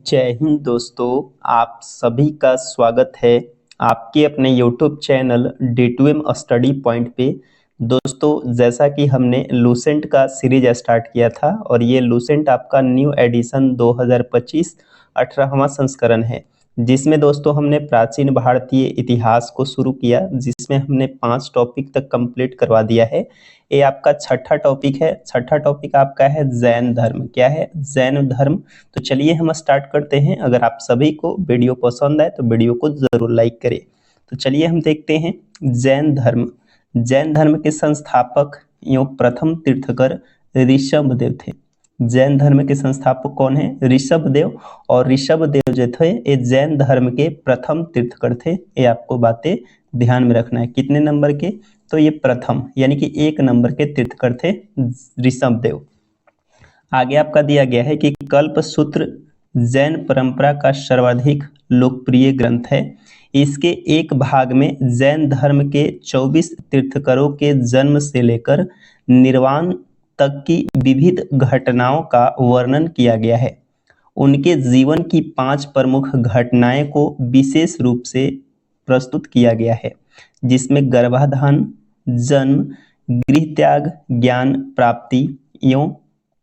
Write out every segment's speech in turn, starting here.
जय हिंद दोस्तों, आप सभी का स्वागत है आपके अपने YouTube channel D2M study point पे। दोस्तों, जैसा कि हमने लूसेंट का सीरीज स्टार्ट किया था और ये लूसेंट आपका न्यू एडिशन 2025 18वां संस्करण है, जिसमें दोस्तों हमने प्राचीन भारतीय इतिहास को शुरू किया, जिसमें हमने 5 टॉपिक तक कंप्लीट करवा दिया है। ये आपका छठा टॉपिक है। छठा टॉपिक आपका है जैन धर्म। क्या है? जैन धर्म। तो चलिए हम स्टार्ट करते हैं। अगर आप सभी को वीडियो पसंद आए तो वीडियो को जरूर लाइक करें। तो चलिए हम देखते हैं जैन धर्म। जैन धर्म के संस्थापक एवं प्रथम तीर्थकर ऋषभदेव थे। जैन धर्म के संस्थापक कौन है? ऋषभदेव। और ऋषभदेव जो थे ये जैन धर्म के प्रथम तीर्थकर थे। ये आपको बातें ध्यान में रखना है। कितने नंबर के? तो ये प्रथम यानी कि 1 नंबर के तीर्थकर थे ऋषभदेव। आगे आपका दिया गया है कि कल्पसूत्र जैन परंपरा का सर्वाधिक लोकप्रिय ग्रंथ है। इसके एक भाग में जैन धर्म के 24 तीर्थकरों के जन्म से लेकर निर्वाण तक की विविध घटनाओं का वर्णन किया गया है। उनके जीवन की 5 प्रमुख घटनाएं को विशेष रूप से प्रस्तुत किया गया है, जिसमें गर्भाधान, जन्म, गृह त्याग, ज्ञान प्राप्ति एवं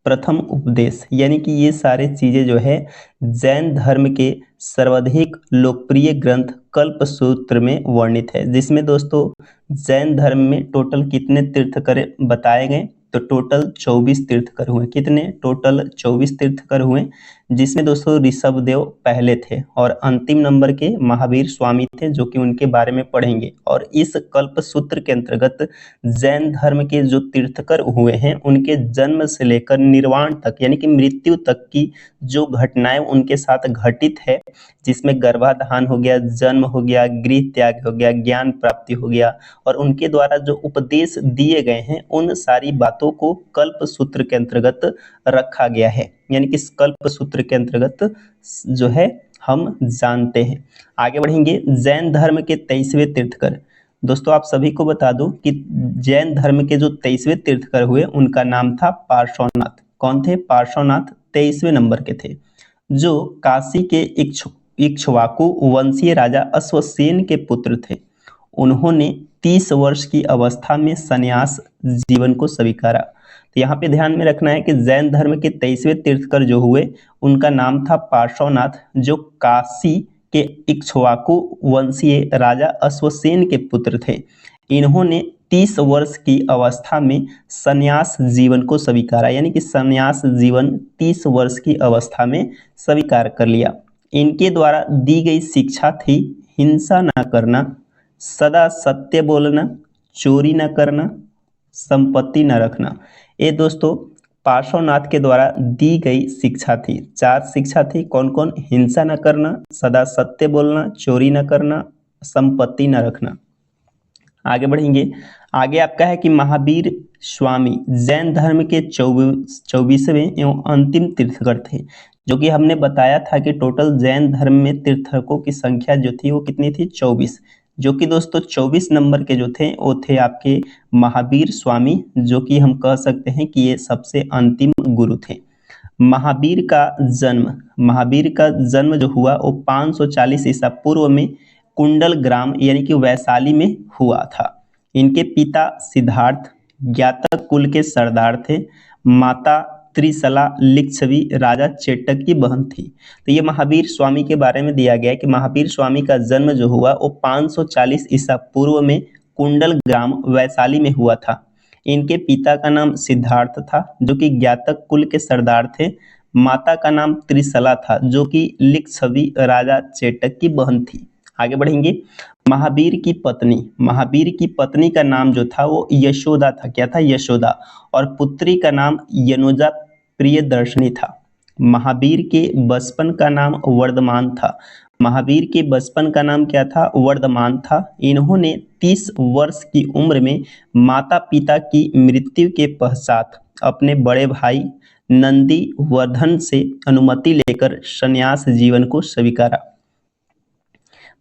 प्रथम उपदेश, यानी कि ये सारे चीजें जो है जैन धर्म के सर्वाधिक लोकप्रिय ग्रंथ कल्पसूत्र में वर्णित है। जिसमें दोस्तों जैन धर्म में टोटल कितने तीर्थकर बताए गए? तो टोटल 24 तीर्थकर हुए। कितने? टोटल 24 तीर्थकर हुए, जिसमें दोस्तों ऋषभदेव पहले थे और अंतिम नंबर के महावीर स्वामी थे, जो कि उनके बारे में पढ़ेंगे। और इस कल्पसूत्र के अंतर्गत जैन धर्म के जो तीर्थकर हुए हैं उनके जन्म से लेकर निर्वाण तक यानी कि मृत्यु तक की जो घटनाएं उनके साथ घटित है, जिसमें गर्भाधान हो गया, जन्म हो गया, गृह त्याग हो गया, ज्ञान प्राप्ति हो गया, और उनके द्वारा जो उपदेश दिए गए हैं उन सारी बातों को कल्पसूत्र के अंतर्गत रखा गया है। यानी कि इस कल्पसूत्र के अंतर्गत जो है हम जानते हैं। आगे बढ़ेंगे। जैन धर्म के 23वें तीर्थकर। दोस्तों आप सभी को बता दूं कि जैन धर्म के जो 23वें तीर्थकर हुए उनका नाम था पार्श्वनाथ। कौन थे? पार्श्वनाथ 23वें नंबर के थे, जो काशी के इक्ष्वाकु वंशीय राजा अश्वसेन के पुत्र थे। उन्होंने 30 वर्ष की अवस्था में संन्यास जीवन को स्वीकारा। तो यहाँ पे ध्यान में रखना है कि जैन धर्म के 23वें तीर्थकर जो हुए उनका नाम था पार्श्वनाथ, जो काशी के इक्ष्वाकु वंशीय राजा अश्वसेन के पुत्र थे। इन्होंने 30 वर्ष की अवस्था में संन्यास जीवन को स्वीकारा, यानी कि संन्यास जीवन 30 वर्ष की अवस्था में स्वीकार कर लिया। इनके द्वारा दी गई शिक्षा थी हिंसा न करना, सदा सत्य बोलना, चोरी न करना, संपत्ति न रखना। ये दोस्तों पार्श्वनाथ के द्वारा दी गई शिक्षा थी। 4 शिक्षा थी। कौन कौन? हिंसा न करना, सदा सत्य बोलना, चोरी न करना, संपत्ति न रखना। आगे बढ़ेंगे। आगे आपका है कि महावीर स्वामी जैन धर्म के 24वें एवं अंतिम तीर्थकर थे, जो कि हमने बताया था कि टोटल जैन धर्म में तीर्थकों की संख्या जो थी वो कितनी थी? 24। जो कि दोस्तों 24 नंबर के जो थे वो थे आपके महावीर स्वामी, जो कि हम कह सकते हैं कि ये सबसे अंतिम गुरु थे। महावीर का जन्म जो हुआ वो 540 ईसा पूर्व में कुंडल ग्राम यानी कि वैशाली में हुआ था। इनके पिता सिद्धार्थ ज्ञातक कुल के सरदार थे। माता त्रिशला लिच्छवी राजा चेटक की बहन थी। तो ये महावीर स्वामी के बारे में दिया गया है कि महावीर स्वामी का जन्म जो हुआ वो 540 ईसा पूर्व में कुंडल ग्राम वैशाली में हुआ था। इनके पिता का नाम सिद्धार्थ था, जो कि ज्ञातक कुल के सरदार थे। माता का नाम त्रिशला था, जो कि लिच्छवी राजा चेटक की बहन थी। आगे बढ़ेंगे। महावीर की पत्नी का नाम जो था वो यशोदा था। क्या था? यशोदा। और पुत्री का नाम यनुजा प्रियदर्शनी था। महावीर के बचपन का नाम वर्धमान था। महावीर के बचपन का नाम क्या था? वर्धमान था। इन्होंने 30 वर्ष की उम्र में माता पिता की मृत्यु के पश्चात अपने बड़े भाई नंदी वर्धन से अनुमति लेकर संन्यास जीवन को स्वीकारा।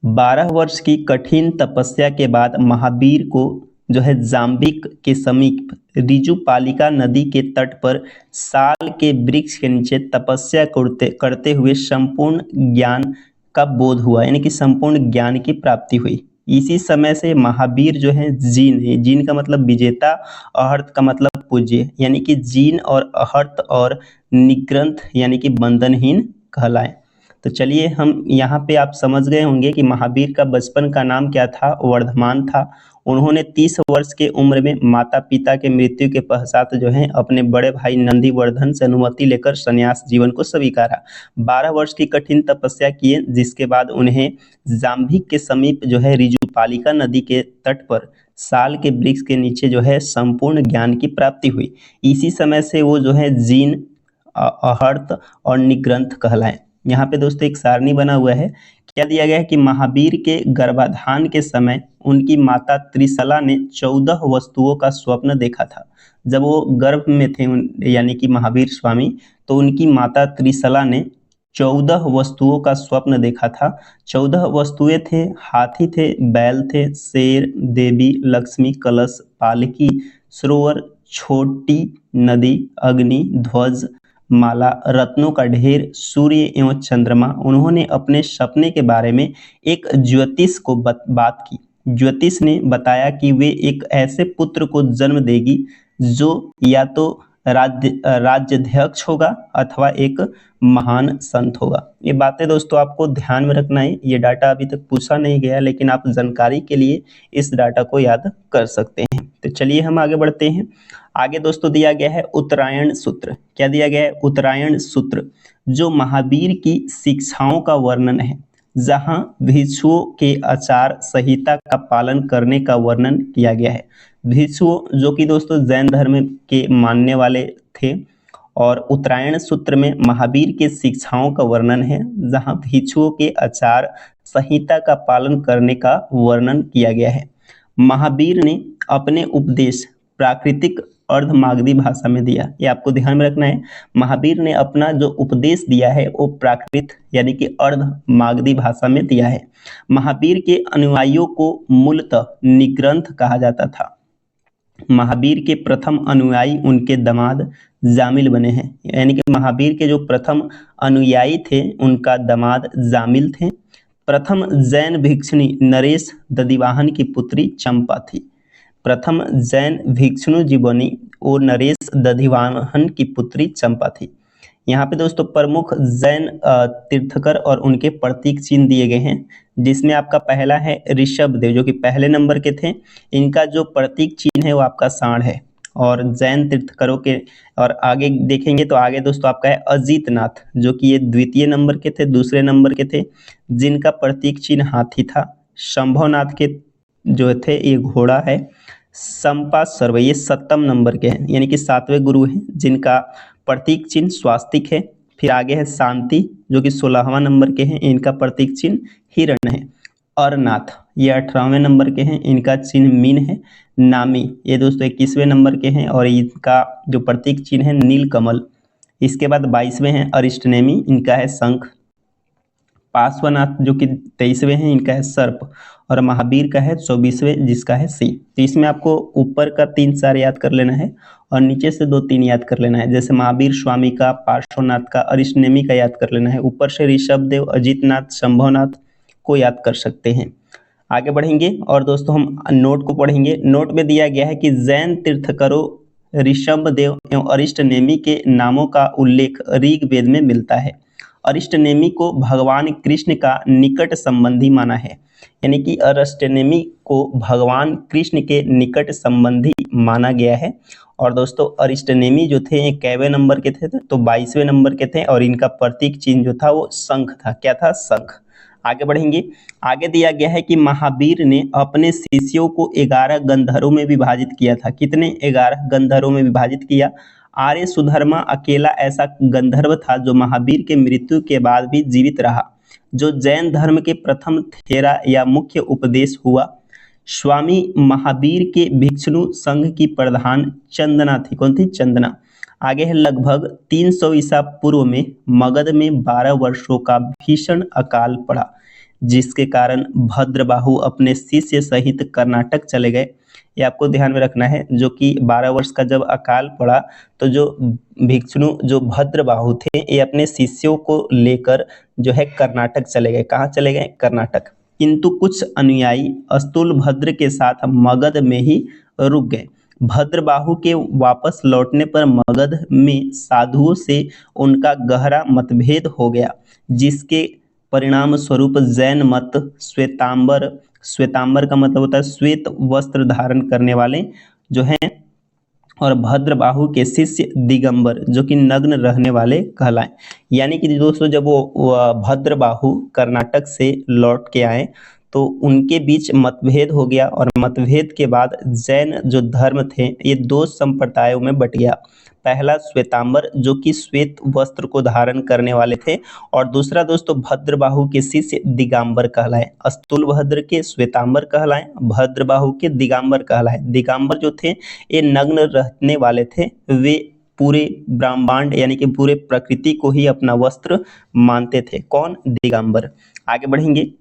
12 वर्ष की कठिन तपस्या के बाद महावीर को जो है जाम्बिक के समीप रिजुपालिका नदी के तट पर साल के वृक्ष के नीचे तपस्या करते करते हुए संपूर्ण ज्ञान का बोध हुआ, यानी कि संपूर्ण ज्ञान की प्राप्ति हुई। इसी समय से महावीर जो है जीन है, जीन का मतलब विजेता, अहर्त का मतलब पूज्य, यानी कि जीन और अहर्त और निग्रंथ यानी कि बंधनहीन कहलाए। तो चलिए हम यहाँ पे आप समझ गए होंगे कि महावीर का बचपन का नाम क्या था, वर्धमान था। उन्होंने 30 वर्ष के उम्र में माता पिता के मृत्यु के पश्चात जो है अपने बड़े भाई नंदीवर्धन से अनुमति लेकर संन्यास जीवन को स्वीकारा। 12 वर्ष की कठिन तपस्या किए, जिसके बाद उन्हें जाम्बिक के समीप जो है रिजुपालिका नदी के तट पर साल के वृक्ष के नीचे जो है संपूर्ण ज्ञान की प्राप्ति हुई। इसी समय से वो जो है जीन, अहर्त और निग्रंथ कहलाए। यहाँ पे दोस्तों एक सारणी बना हुआ है। क्या दिया गया है कि महावीर के गर्भाधान के समय उनकी माता त्रिशला ने 14 वस्तुओं का स्वप्न देखा था। जब वो गर्भ में थे यानी कि महावीर स्वामी, तो उनकी माता त्रिशला ने 14 वस्तुओं का स्वप्न देखा था। 14 वस्तुएं थे, हाथी थे, बैल थे, शेर, देवी, लक्ष्मी, कलश, पालकी, सरोवर, छोटी नदी, अग्नि, ध्वज, माला, रत्नों का ढेर, सूर्य एवं चंद्रमा। उन्होंने अपने सपने के बारे में एक ज्योतिष को बात की। ज्योतिष ने बताया कि वे एक ऐसे पुत्र को जन्म देगी जो या तो राज्याध्यक्ष होगा अथवा एक महान संत होगा। ये बातें दोस्तों आपको ध्यान में रखना है। ये डाटा अभी तक पूछा नहीं गया, लेकिन आप जानकारी के लिए इस डाटा को याद कर सकते हैं। तो चलिए हम आगे बढ़ते हैं। आगे दोस्तों दिया गया है उत्तरायण सूत्र। क्या दिया गया है? उत्तरायण सूत्र, जो महावीर की शिक्षाओं का वर्णन है, जहां भिक्षुओं के आचार संहिता का पालन करने का वर्णन किया गया है। भिक्षुओं जो कि दोस्तों जैन धर्म के मानने वाले थे, और उत्तरायण सूत्र में महावीर के शिक्षाओं का वर्णन है, जहां भिक्षुओं के आचार संहिता का पालन करने का वर्णन किया गया है। महावीर ने अपने उपदेश प्राकृतिक अर्धमागधी भाषा में दिया। ये आपको ध्यान में रखना है। महावीर ने अपना जो उपदेश दिया है वो प्राकृत यानी कि अर्धमागधी भाषा में दिया है। महावीर के अनुयायियों को मूलतः निग्रंथ कहा जाता था। महावीर के प्रथम अनुयायी उनके दामाद जामिल बने हैं, यानी कि महावीर के जो प्रथम अनुयायी थे उनका दामाद जामिल थे। प्रथम जैन भिक्षुणी नरेश दधिवाहन की पुत्री चंपा थी। प्रथम जैन भिक्षुणी जीवनी और नरेश दधिवाहन की पुत्री चंपा थी। यहाँ पे दोस्तों प्रमुख जैन तीर्थकर और उनके प्रतीक चिन्ह दिए गए हैं, जिसमें आपका पहला है ऋषभ देव, जो कि पहले नंबर के थे। इनका जो प्रतीक चिन्ह है वो आपका सांड है। और जैन तीर्थकरों के और आगे देखेंगे तो आगे दोस्तों आपका है अजीत नाथ, जो कि ये द्वितीय नंबर के थे, दूसरे नंबर के थे, जिनका प्रतीक चिन्ह हाथी था। शंभवनाथ के जो थे ये घोड़ा है। संपा सर्व ये 7वें नंबर के हैं, यानी कि 7वें गुरु हैं, जिनका प्रतीक चिन्ह स्वास्तिक है। फिर आगे है शांति, जो कि 16वां नंबर के हैं, इनका प्रतीक चिन्ह हिरण है। अरनाथ ये 18वें नंबर के हैं, इनका चिन्ह मीन है। नामी ये दोस्तों 21वें नंबर के हैं और इनका जो प्रतीक चिन्ह है नीलकमल। इसके बाद 22वें हैं अरिष्टनेमी, इनका है शंख। पार्श्वनाथ जो कि 23वें हैं, इनका है सर्प। और महावीर का है 24वें, जिसका है सिंह। तो इसमें आपको ऊपर का 3-4 याद कर लेना है और नीचे से 2-3 याद कर लेना है। जैसे महावीर स्वामी का, पार्श्वनाथ का, अरिष्टनेमी का याद कर लेना है। ऊपर से ऋषभ देव, अजितनाथ, शंभवनाथ को याद कर सकते हैं। आगे बढ़ेंगे और दोस्तों हम नोट को पढ़ेंगे। नोट में दिया गया है कि जैन तीर्थकरों ऋषभ देव एवं अरिष्टनेमी के नामों का उल्लेख ऋग्वेद में मिलता है। अरिष्टनेमी को भगवान कृष्ण का निकट संबंधी माना है, यानी कि अरिष्टनेमी को भगवान कृष्ण के निकट संबंधी माना गया है। और दोस्तों अरिष्टनेमी जो थे कैवे नंबर के थे, तो 22वें नंबर के थे और इनका प्रतीक चिन्ह जो था वो शंख था। क्या था? शंख। आगे बढ़ेंगे। आगे दिया गया है कि महावीर ने अपने शिष्यों को 11 गंधर्वों में विभाजित किया था। कितने? 11 गंधर्वों में विभाजित किया। आर्य सुधर्मा अकेला ऐसा गंधर्व था जो महावीर के मृत्यु के बाद भी जीवित रहा, जो जैन धर्म के प्रथम थेरा या मुख्य उपदेश हुआ। स्वामी महावीर के भिक्षु संघ की प्रधान चंदना थी। कौन थी? चंदना। आगे है लगभग 300 ईसा पूर्व में मगध में 12 वर्षों का भीषण अकाल पड़ा, जिसके कारण भद्रबाहु अपने शिष्य सहित कर्नाटक चले गए। ये आपको ध्यान में रखना है। जो कि 12 वर्ष का जब अकाल पड़ा तो जो भिक्षु जो भद्रबाहु थे ये अपने शिष्यों को लेकर जो है कर्नाटक चले गए। कहाँ चले गए? कर्नाटक। किंतु कुछ अनुयायी स्थूलभद्र के साथ मगध में ही रुक गए। भद्रबाहु के वापस लौटने पर मगध में साधुओं से उनका गहरा मतभेद हो गया, जिसके परिणाम स्वरूप जैन मत श्वेतांबर, श्वेतांबर का मतलब होता है श्वेत वस्त्र धारण करने वाले जो हैं, और भद्रबाहु के शिष्य दिगंबर जो कि नग्न रहने वाले कहलाए। यानी कि दोस्तों जब वो भद्रबाहु कर्नाटक से लौट के आए तो उनके बीच मतभेद हो गया, और मतभेद के बाद जैन जो धर्म थे ये दो संप्रदायों में बट गया। पहला श्वेतांबर जो कि श्वेत वस्त्र को धारण करने वाले थे, और दूसरा दोस्तों भद्रबाहु के शिष्य दिगंबर कहलाए। स्थूलभद्र के श्वेतांबर कहलाए, भद्रबाहु के दिगंबर कहलाए। दिगंबर जो थे ये नग्न रहने वाले थे, वे पूरे ब्रह्मांड यानी कि पूरे प्रकृति को ही अपना वस्त्र मानते थे। कौन? दिगंबर। आगे बढ़ेंगे।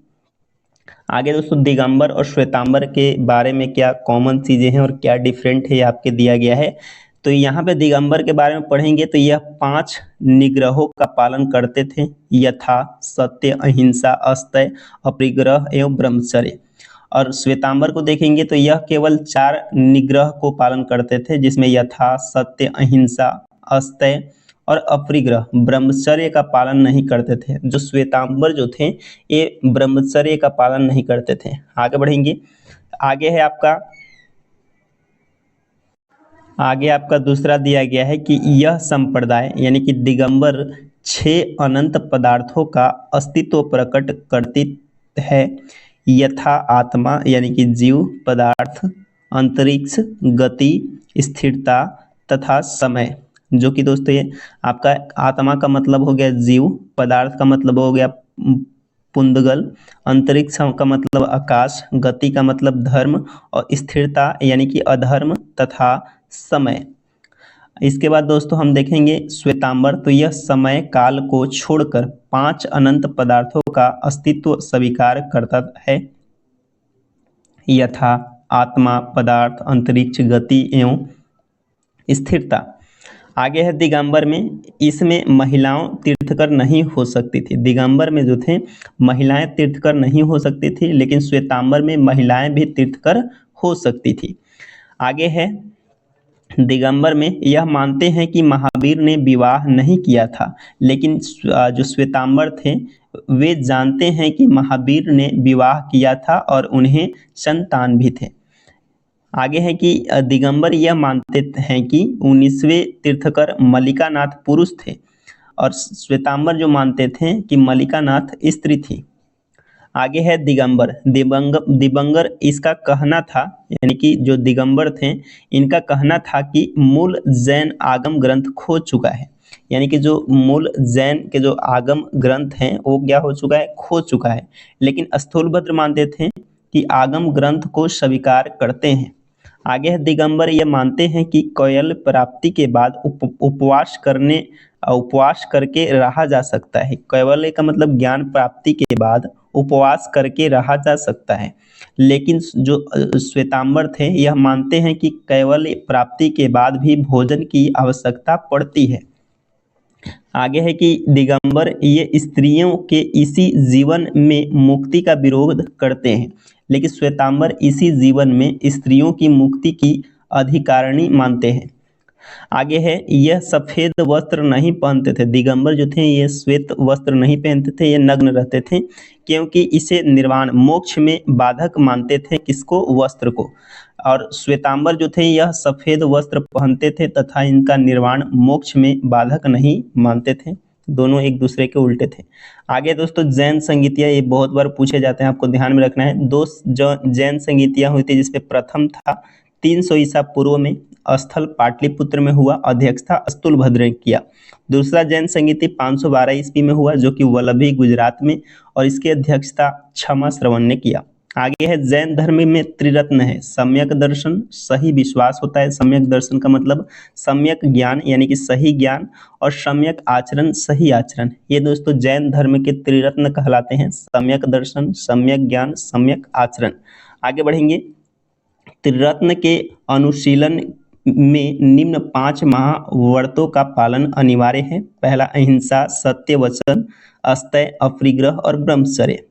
आगे दोस्तों दिगंबर और श्वेतांबर के बारे में क्या कॉमन चीजें हैं और क्या डिफरेंट है ये आपके दिया गया है। तो यहाँ पे दिगंबर के बारे में पढ़ेंगे तो यह 5 निग्रहों का पालन करते थे, यथा सत्य, अहिंसा, अस्तय, अपरिग्रह एवं ब्रह्मचर्य। और श्वेतांबर को देखेंगे तो यह केवल 4 निग्रह को पालन करते थे, जिसमें यथा सत्य, अहिंसा, अस्तय और अपरिग्रह, ब्रह्मचर्य का पालन नहीं करते थे। जो श्वेतांबर जो थे ये ब्रह्मचर्य का पालन नहीं करते थे। आगे बढ़ेंगे। आगे आपका दूसरा दिया गया है कि यह संप्रदाय यानी कि दिगंबर 6 अनंत पदार्थों का अस्तित्व प्रकट करती है, यथा आत्मा यानी कि जीव, पदार्थ, अंतरिक्ष, गति, स्थिरता तथा समय। जो कि दोस्तों ये आपका आत्मा का मतलब हो गया जीव, पदार्थ का मतलब हो गया पुंदगल, अंतरिक्ष का मतलब आकाश, गति का मतलब धर्म, और स्थिरता यानी कि अधर्म तथा समय। इसके बाद दोस्तों हम देखेंगे श्वेतांबर, तो यह समय काल को छोड़कर 5 अनंत पदार्थों का अस्तित्व स्वीकार करता है, यथा आत्मा, पदार्थ, अंतरिक्ष, गति एवं स्थिरता। आगे है दिगंबर में, इसमें महिलाओं तीर्थकर नहीं हो सकती थी। दिगंबर में जो थे महिलाएं तीर्थकर नहीं हो सकती थी, लेकिन श्वेतांबर में महिलाएं भी तीर्थकर हो सकती थी। आगे है दिगंबर में यह मानते हैं कि महावीर ने विवाह नहीं किया था, लेकिन जो श्वेतांबर थे वे जानते हैं कि महावीर ने विवाह किया था और उन्हें संतान भी थे। आगे है कि दिगंबर यह मानते हैं कि 19वें तीर्थकर मल्लिकानाथ पुरुष थे, और श्वेतांबर जो मानते थे कि मल्लिकानाथ स्त्री थी। आगे है दिगंबर इसका कहना था, यानी कि जो दिगंबर थे इनका कहना था कि मूल जैन आगम ग्रंथ खो चुका है। यानी कि जो मूल जैन के जो आगम ग्रंथ हैं वो क्या हो चुका है? खो चुका है। लेकिन स्थूलभद्र मानते थे कि आगम ग्रंथ को स्वीकार करते हैं। आगे है दिगंबर ये मानते हैं कि कैवल्य प्राप्ति के बाद उपवास करके रहा जा सकता है। कैवल्य का मतलब ज्ञान प्राप्ति के बाद उपवास करके रहा जा सकता है। लेकिन जो श्वेतांबर थे यह मानते हैं कि कैवल्य प्राप्ति के बाद भी भोजन की आवश्यकता पड़ती है। आगे है कि दिगंबर ये स्त्रियों के इसी जीवन में मुक्ति का विरोध करते हैं, लेकिन श्वेतांबर इसी जीवन में स्त्रियों की मुक्ति की अधिकारिणी मानते हैं। आगे है यह सफेद वस्त्र नहीं पहनते थे। दिगंबर जो थे ये श्वेत वस्त्र नहीं पहनते थे, ये नग्न रहते थे, क्योंकि इसे निर्वाण मोक्ष में बाधक मानते थे। किसको? वस्त्र को। और श्वेतांबर जो थे यह सफेद वस्त्र पहनते थे तथा इनका निर्वाण मोक्ष में बाधक नहीं मानते थे। दोनों एक दूसरे के उल्टे थे। आगे दोस्तों जैन संगीतियाँ, ये बहुत बार पूछे जाते हैं, आपको ध्यान में रखना है। दो जो जैन संगीतियाँ हुई थी, जिसमें प्रथम था 300 ईसा पूर्व में, स्थल पाटलिपुत्र में हुआ, अध्यक्षता स्थूलभद्र ने किया। दूसरा जैन संगीति 512 ईस्वी में हुआ, जो कि वल्लभी गुजरात में, और इसकी अध्यक्षता क्षमा श्रवण ने किया। आगे है जैन धर्म में त्रिरत्न है, सम्यक दर्शन, सही विश्वास होता है, सम्यक दर्शन का मतलब सम्यक ज्ञान यानी कि सही ज्ञान, और सम्यक आचरण सही आचरण। ये दोस्तों जैन धर्म के त्रिरत्न कहलाते हैं, सम्यक दर्शन, सम्यक ज्ञान, सम्यक आचरण। आगे बढ़ेंगे, त्रिरत्न के अनुशीलन में निम्न 5 महाव्रतों का पालन अनिवार्य है। पहला अहिंसा, सत्य वचन, अस्तय, अपरिग्रह और ब्रह्मचर्य।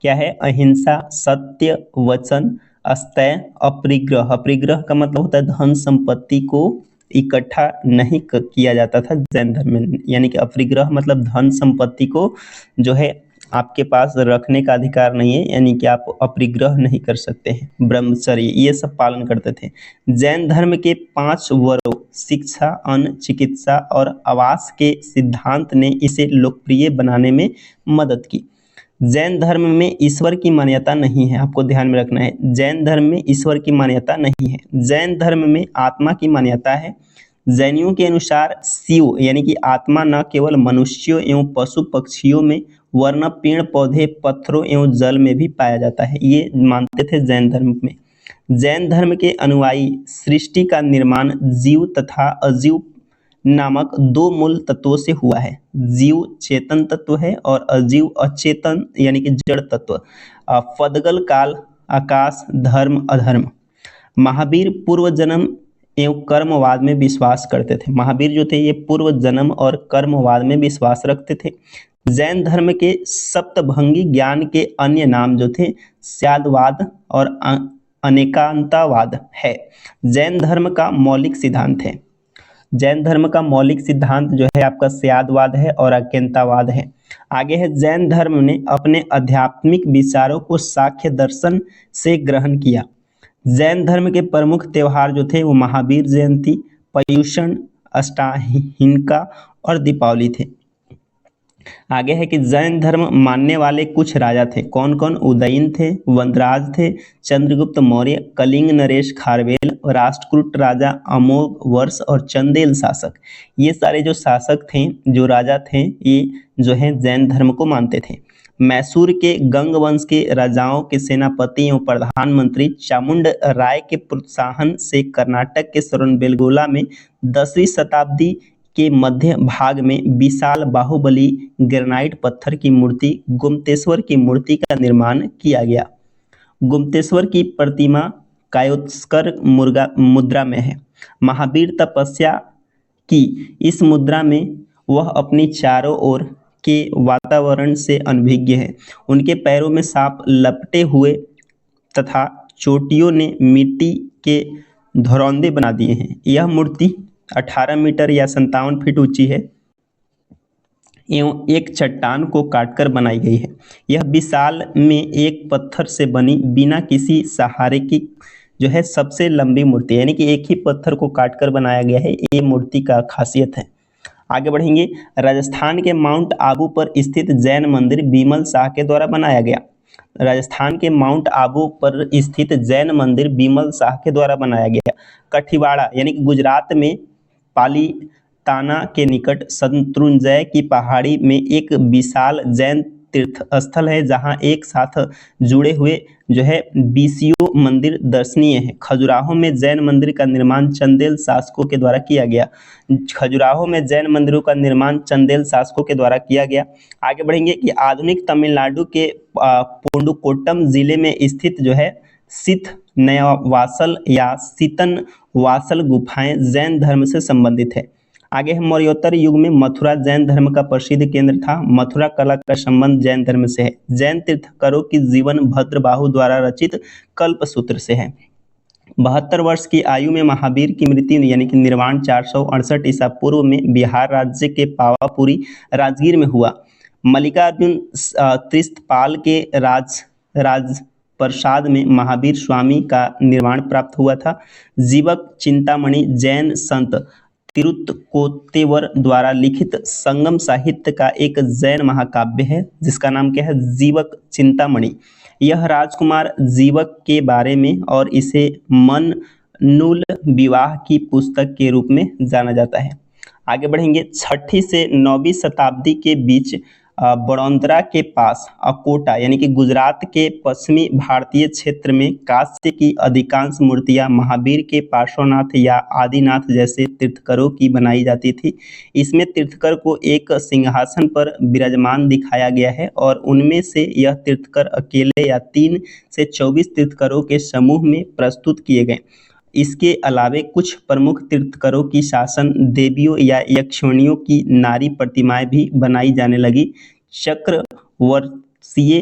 क्या है? अहिंसा, सत्य वचन, अस्तय, अपरिग्रह। अपरिग्रह का मतलब होता है धन संपत्ति को इकट्ठा नहीं किया जाता था जैन धर्म में, यानी कि अपरिग्रह मतलब धन संपत्ति को जो है आपके पास रखने का अधिकार नहीं है, यानी कि आप अपरिग्रह नहीं कर सकते हैं। ब्रह्मचर्य ये सब पालन करते थे। जैन धर्म के 5 वरों शिक्षा, अन्न, चिकित्सा और आवास के सिद्धांत ने इसे लोकप्रिय बनाने में मदद की। जैन धर्म में ईश्वर की मान्यता नहीं है, आपको ध्यान में रखना है। जैन धर्म में ईश्वर की मान्यता नहीं है। जैन धर्म में आत्मा की मान्यता है। जैनियों के अनुसार शिव यानी कि आत्मा न केवल मनुष्यों एवं पशु पक्षियों में वरन पेड़ पौधे, पत्थरों एवं जल में भी पाया जाता है, ये मानते थे जैन धर्म में। जैन धर्म के अनुयायी सृष्टि का निर्माण जीव तथा अजीव नामक 2 मूल तत्वों से हुआ है। जीव चेतन तत्व है और अजीव अचेतन यानी कि जड़ तत्व। फदगल काल, आकाश, धर्म, अधर्म। महावीर पूर्व जन्म एवं कर्मवाद में विश्वास करते थे। महावीर जो थे ये पूर्व जन्म और कर्मवाद में विश्वास रखते थे। जैन धर्म के सप्तभंगी ज्ञान के अन्य नाम जो थे स्यादवाद और अनेकांतवाद है। जैन धर्म का मौलिक सिद्धांत है। जैन धर्म का मौलिक सिद्धांत जो है आपका स्यादवाद है और अकेंतावाद है। आगे है, जैन धर्म ने अपने आध्यात्मिक विचारों को सांख्य दर्शन से ग्रहण किया। जैन धर्म के प्रमुख त्योहार जो थे वो महावीर जयंती, पर्युषण, अष्टहिंका और दीपावली थे। आगे है कि जैन धर्म मानने वाले कुछ राजा थे। कौन कौन? उदयन थे, वनराज थे, चंद्रगुप्त मौर्य, कलिंग नरेश खारवेल, राष्ट्रकूट राजा अमोघ वर्ष और चंदेल शासक। ये सारे जो शासक थे, जो राजा थे, ये जो है जैन धर्म को मानते थे। मैसूर के गंग वंश के राजाओं के सेनापति एवं प्रधानमंत्री चामुंड राय के प्रोत्साहन से कर्नाटक के श्रवणबेलगोला में 10वीं शताब्दी के मध्य भाग में विशाल बाहुबली ग्रेनाइट पत्थर की मूर्ति गुप्तेश्वर की मूर्ति का निर्माण किया गया। गुप्तेश्वर की प्रतिमा कायोत्स्कर मुद्रा में है। महावीर तपस्या की इस मुद्रा में वह अपनी चारों ओर के वातावरण से अनभिज्ञ है। उनके पैरों में सांप लपटे हुए तथा चोटियों ने मिट्टी के धरौंदे बना दिए हैं। यह मूर्ति 18 मीटर या 57 फीट ऊंची है एवं एक चट्टान को काटकर बनाई गई है। यह विशाल में एक पत्थर से बनी बिना किसी सहारे की जो है सबसे लंबी मूर्ति है, यानी कि एक ही पत्थर को काटकर बनाया गया है, ये मूर्ति का खासियत है। आगे बढ़ेंगे, राजस्थान के माउंट आबू पर स्थित जैन मंदिर बीमल शाह के द्वारा बनाया गया। राजस्थान के माउंट आबू पर स्थित जैन मंदिर बीमल शाह के द्वारा बनाया गया। कठिवाड़ा यानी कि गुजरात में पालीताना के निकट शत्रुंजय की पहाड़ी में एक विशाल जैन तीर्थ स्थल है, जहां एक साथ जुड़े हुए जो है 20 मंदिर दर्शनीय है। खजुराहो में जैन मंदिर का निर्माण चंदेल शासकों के द्वारा किया गया। खजुराहो में जैन मंदिरों का निर्माण चंदेल शासकों के द्वारा किया गया। आगे बढ़ेंगे कि आधुनिक तमिलनाडु के पुडुकोट्टम जिले में स्थित जो है सिथ नयावासल या सीतन वासल गुफाएं जैन धर्म से संबंधित है। आगे है, मौर्योत्तर युग में मथुरा जैन धर्म का प्रसिद्ध केंद्र था। मथुरा कला का संबंध जैन धर्म से है। जैन तीर्थंकरों की जीवन भद्रबाहु द्वारा रचित कल्पसूत्र से है। 72 वर्ष की आयु में महावीर की मृत्यु यानी कि निर्वाण 468 ईसा पूर्व में बिहार राज्य के पावापुरी राजगीर में हुआ। मल्लिकार्जुन तीर्थपाल के राज प्रसाद में महावीर स्वामी का निर्माण प्राप्त हुआ था। जीवक चिंतामणि जैन संत तिरुत्कोतेवर द्वारा लिखित संगम साहित्य का एक जैन महाकाव्य है, जिसका नाम क्या है? जीवक चिंतामणि। यह राजकुमार जीवक के बारे में और इसे मननुल विवाह की पुस्तक के रूप में जाना जाता है। आगे बढ़ेंगे, 6ठी से 9वीं शताब्दी के बीच बड़ौदरा के पास अकोटा यानी कि गुजरात के पश्चिमी भारतीय क्षेत्र में कांस्य की अधिकांश मूर्तियां महावीर के पार्श्वनाथ या आदिनाथ जैसे तीर्थंकरों की बनाई जाती थी। इसमें तीर्थंकर को एक सिंहासन पर विराजमान दिखाया गया है और उनमें से यह तीर्थंकर अकेले या 3 से 24 तीर्थंकरों के समूह में प्रस्तुत किए गए। इसके अलावे कुछ प्रमुख तीर्थंकरों की शासन देवियों या यक्षिणियों की नारी प्रतिमाएं भी बनाई जाने लगी। चक्रवर्तीय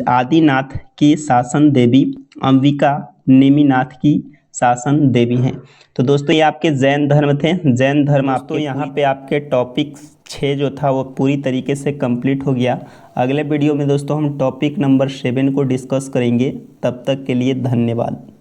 आदिनाथ की शासन देवी अंबिका नेमिनाथ की शासन देवी हैं। तो दोस्तों ये आपके जैन धर्म थे। जैन धर्म आपको यहाँ पे आपके टॉपिक 6 जो था वो पूरी तरीके से कंप्लीट हो गया। अगले वीडियो में दोस्तों हम टॉपिक नंबर 7 को डिस्कस करेंगे। तब तक के लिए धन्यवाद।